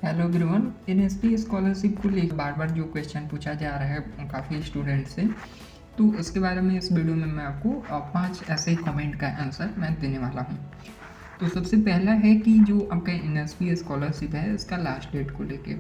Hello everyone. NSP scholarship को लेकर बार बार जो क्वेश्चन पूछा जा रहा है काफ़ी स्टूडेंट से, तो उसके बारे में इस वीडियो में मैं आपको 5 ऐसे कमेंट का आंसर मैं देने वाला हूँ। तो सबसे पहला है कि जो आपका एनएसपी स्कॉलरशिप है इसका लास्ट डेट को लेके।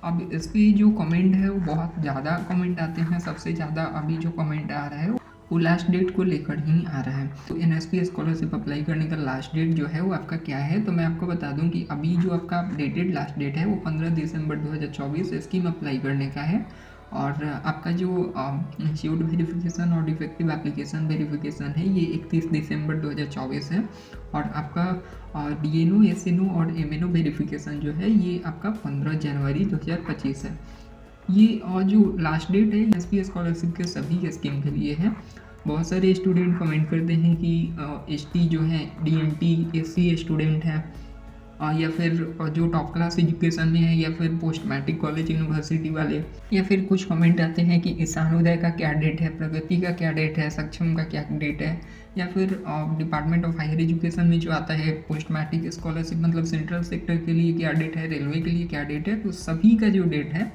अब इस पे जो कमेंट है वो बहुत ज़्यादा कमेंट आते हैं। सबसे ज़्यादा अभी जो कमेंट आ रहा है वो लास्ट डेट को लेकर ही आ रहा है। तो एनएसपी स्कॉलरशिप अप्लाई करने का लास्ट डेट जो है वो आपका क्या है, तो मैं आपको बता दूं कि अभी जो आपका अपडेटेड लास्ट डेट है वो 15 दिसंबर 2024 स्कीम अप्लाई करने का है। और आपका जो इंस्टीट्यूट वेरिफिकेशन और डिफेक्टिव एप्लीकेशन वेरिफिकेशन है ये 31 दिसंबर 2024 है। और आपका डीएनओ एसएनओ और एमएनओ वेरिफिकेशन जो है ये आपका 15 जनवरी 2025 है। ये और जो लास्ट डेट है एसपी स्कॉलरशिप के सभी स्कीम के लिए है। बहुत सारे स्टूडेंट कमेंट करते हैं कि एसटी जो है डीएनटी एससी स्टूडेंट है, या फिर जो टॉप क्लास एजुकेशन में है, या फिर पोस्ट मैट्रिक कॉलेज यूनिवर्सिटी वाले, या फिर कुछ कमेंट आते हैं कि ईशानोदय का क्या डेट है, प्रगति का क्या डेट है, सक्षम का क्या डेट है, या फिर डिपार्टमेंट ऑफ हायर एजुकेशन में जो आता है पोस्ट मैट्रिक स्कॉलरशिप मतलब सेंट्रल सेक्टर के लिए क्या डेट है, रेलवे के लिए क्या डेट है। तो सभी का जो डेट है,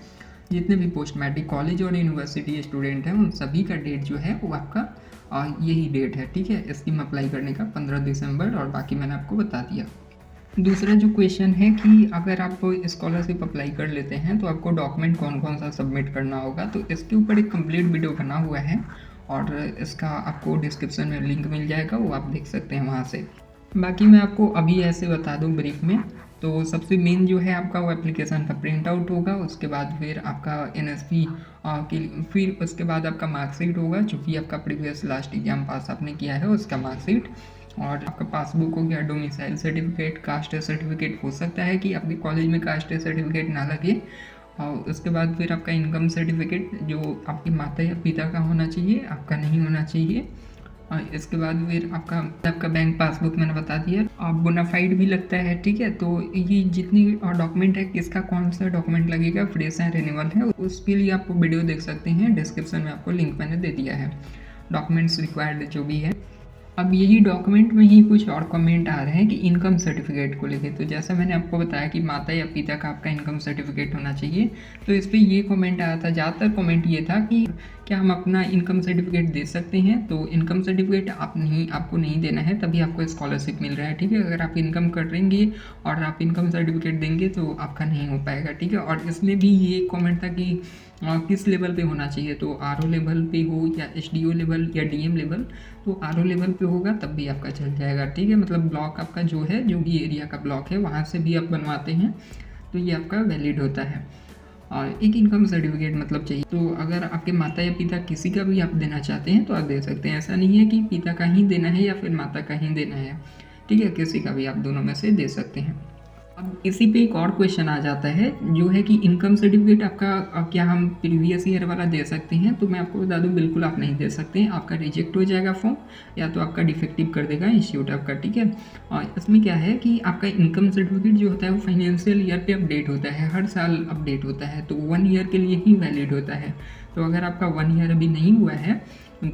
जितने भी पोस्ट मैट्रिक कॉलेज और यूनिवर्सिटी स्टूडेंट हैं उन सभी का डेट जो है वो आपका यही डेट है। ठीक है, स्कीम अप्लाई करने का 15 दिसंबर, और बाकी मैंने आपको बता दिया। दूसरा जो क्वेश्चन है कि अगर आप स्कॉलरशिप अप्लाई कर लेते हैं तो आपको डॉक्यूमेंट कौन कौन सा सबमिट करना होगा, तो इसके ऊपर एक कंप्लीट वीडियो बना हुआ है और इसका आपको डिस्क्रिप्शन में लिंक मिल जाएगा, वो आप देख सकते हैं वहाँ से। बाकी मैं आपको अभी ऐसे बता दूं ब्रीफ में। तो सबसे मेन जो है आपका वो एप्लीकेशन का प्रिंट आउट होगा, उसके बाद फिर आपका एनएसपी फिर उसके बाद आपका मार्कशीट होगा जो कि आपका प्रीवियस लास्ट एग्जाम पास आपने किया है उसका मार्कशीट, और आपका पासबुक हो गया, डोमिसाइल सर्टिफिकेट, कास्ट सर्टिफिकेट। हो सकता है कि आपके कॉलेज में कास्ट सर्टिफिकेट ना लगे। और उसके बाद फिर आपका इनकम सर्टिफिकेट जो आपकी माता या पिता का होना चाहिए, आपका नहीं होना चाहिए। इसके बाद फिर आपका आपका बैंक पासबुक मैंने बता दिया। बोनाफाइड भी लगता है। ठीक है, तो ये जितनी डॉक्यूमेंट है, किसका कौन सा डॉक्यूमेंट लगेगा, फ्रेश है रिन्यूअल है, उसके लिए आप वीडियो देख सकते हैं, डिस्क्रिप्शन में आपको लिंक मैंने दे दिया है। डॉक्यूमेंट्स रिक्वायर्ड जो भी है। अब यही डॉक्यूमेंट में ही कुछ और कमेंट आ रहे हैं कि इनकम सर्टिफिकेट को लेके। तो जैसा मैंने आपको बताया कि माता या पिता का आपका इनकम सर्टिफिकेट होना चाहिए, तो इस पर ये कमेंट आया था। ज़्यादातर कमेंट ये था कि क्या हम अपना इनकम सर्टिफिकेट दे सकते हैं। तो इनकम सर्टिफिकेट आपको नहीं देना है, तभी आपको स्कॉलरशिप मिल रहा है। ठीक है, अगर आप इनकम कर रहेंगे और आप इनकम सर्टिफिकेट देंगे तो आपका नहीं हो पाएगा। ठीक है, और इसमें भी ये कमेंट था कि किस लेवल पे होना चाहिए, तो आरओ लेवल पे हो या एसडीओ लेवल या डीएम लेवल। तो आरओ लेवल पे होगा तब भी आपका चल जाएगा। ठीक है, मतलब ब्लॉक आपका जो है, जो भी एरिया का ब्लॉक है वहाँ से भी आप बनवाते हैं तो ये आपका वैलिड होता है। और एक इनकम सर्टिफिकेट मतलब चाहिए। तो अगर आपके माता या पिता किसी का भी आप देना चाहते हैं तो आप दे सकते हैं। ऐसा नहीं है कि पिता का ही देना है या फिर माता का ही देना है। ठीक है, किसी का भी आप दोनों में से दे सकते हैं। अब इसी पे एक और क्वेश्चन आ जाता है जो है कि इनकम सर्टिफिकेट आपका क्या हम प्रीवियस ईयर वाला दे सकते हैं। तो मैं आपको बता दूं, बिल्कुल आप नहीं दे सकते हैं। आपका रिजेक्ट हो जाएगा फॉर्म, या तो आपका डिफेक्टिव कर देगा इंस्टीट्यूट आपका। ठीक है, और इसमें क्या है कि आपका इनकम सर्टिफिकेट जो होता है वो फाइनेंशियल ईयर पे अपडेट होता है, हर साल अपडेट होता है, तो 1 ईयर के लिए ही वैलिड होता है। तो अगर आपका 1 ईयर अभी नहीं हुआ है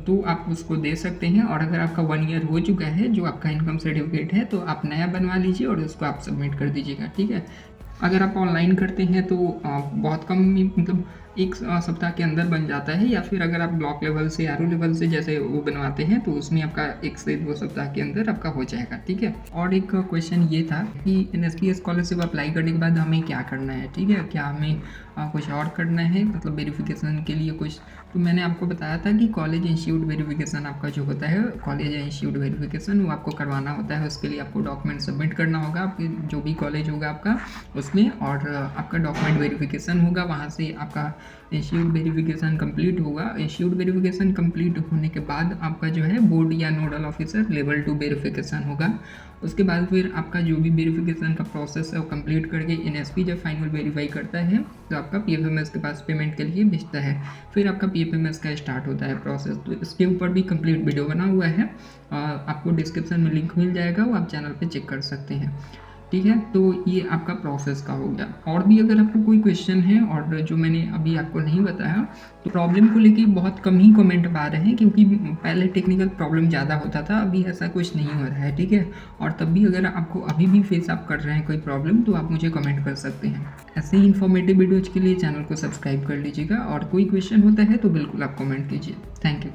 तो आप उसको दे सकते हैं, और अगर आपका 1 ईयर हो चुका है जो आपका इनकम सर्टिफिकेट है तो आप नया बनवा लीजिए और उसको आप सबमिट कर दीजिएगा। ठीक है, अगर आप ऑनलाइन करते हैं तो बहुत कम ही मतलब एक सप्ताह के अंदर बन जाता है, या फिर अगर आप ब्लॉक लेवल से आरओ लेवल से जैसे वो बनवाते हैं तो उसमें आपका 1 से 2 सप्ताह के अंदर आपका हो जाएगा। ठीक है, और एक क्वेश्चन ये था कि एनएसपी स्कॉलरशिप अप्लाई करने के बाद हमें क्या करना है। ठीक है, क्या हमें कुछ और करना है, मतलब वेरिफिकेशन के लिए कुछ। तो मैंने आपको बताया था कि कॉलेज इंस्टीट्यूट वेरिफिकेशन आपका जो होता है, कॉलेज या इंस्टीट्यूट वेरिफिकेशन, वो आपको करवाना होता है। उसके लिए आपको डॉक्यूमेंट सबमिट करना होगा आपके जो भी कॉलेज होगा आपका उसमें, और आपका डॉक्यूमेंट वेरिफिकेशन होगा। वहाँ से आपका इंस्टीट्यूट वेरिफिकेशन कंप्लीट होगा। इंस्टीट्यूट वेरिफिकेशन कंप्लीट होने के बाद आपका जो है बोर्ड या नोडल ऑफिसर लेवल 2 वेरिफिकेशन होगा। उसके बाद फिर आपका जो भी वेरिफिकेशन का प्रोसेस है वो कंप्लीट करके एनएसपी जब फाइनल वेरीफाई करता है तो आपका पीएफएमएस के पास पेमेंट के लिए भेजता है। फिर आपका पीएफएमएस का स्टार्ट होता है प्रोसेस। तो इसके ऊपर भी कंप्लीट वीडियो बना हुआ है, आपको डिस्क्रिप्शन में लिंक मिल जाएगा, वो आप चैनल पे चेक कर सकते हैं। ठीक है, तो ये आपका प्रोसेस का हो गया। और भी अगर आपको कोई क्वेश्चन है और जो मैंने अभी आपको नहीं बताया, तो प्रॉब्लम को लेके बहुत कम ही कमेंट आ रहे हैं, क्योंकि पहले टेक्निकल प्रॉब्लम ज़्यादा होता था, अभी ऐसा कुछ नहीं हो रहा है, ठीक है। और तब भी अगर आपको अभी भी फेस आप कर रहे हैं कोई प्रॉब्लम, तो आप मुझे कमेंट कर सकते हैं। ऐसे ही इन्फॉर्मेटिव वीडियोज़ के लिए चैनल को सब्सक्राइब कर लीजिएगा, और कोई क्वेश्चन होता है तो बिल्कुल आप कमेंट कीजिए। Thank you.